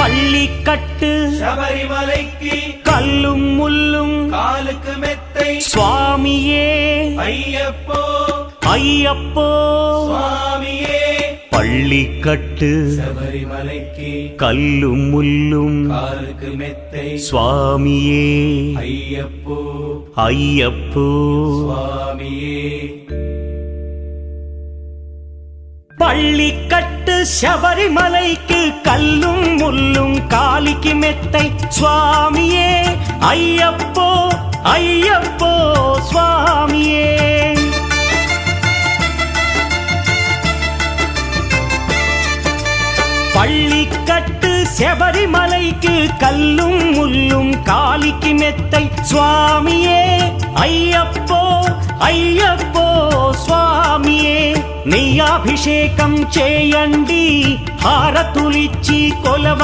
பள்ளிக்கட்டு சபரிமலைக்கு கல்லும் முள்ளும் காலுக்கு மெத்தை சுவாமியே ஐயப்போ ஐயப்போ சுவாமியே பள்ளிக்கட்டு சபரிமலைக்கு கல்லும் முள்ளும் காலுக்கு மெத்தை சுவாமியே ஐயப்போ ஐயப்போ சுவாமியே பள்ளிக்கட்டு சபரிமலைக்கு கல்லும் முள்ளும் காலிக்கு மெத்தை சுவாமியே ஐயப்போ ஐயப்போ சுவாமியே பள்ளிக்கட்டு சபரிமலைக்கு கல்லும் முள்ளும் காலிக்கு மெத்தை சுவாமியே ஐயப்போ ஐயப்போ స్వామియే నెయ్యాభిషేకం చేయండి హారతులిచ్చి కొలవ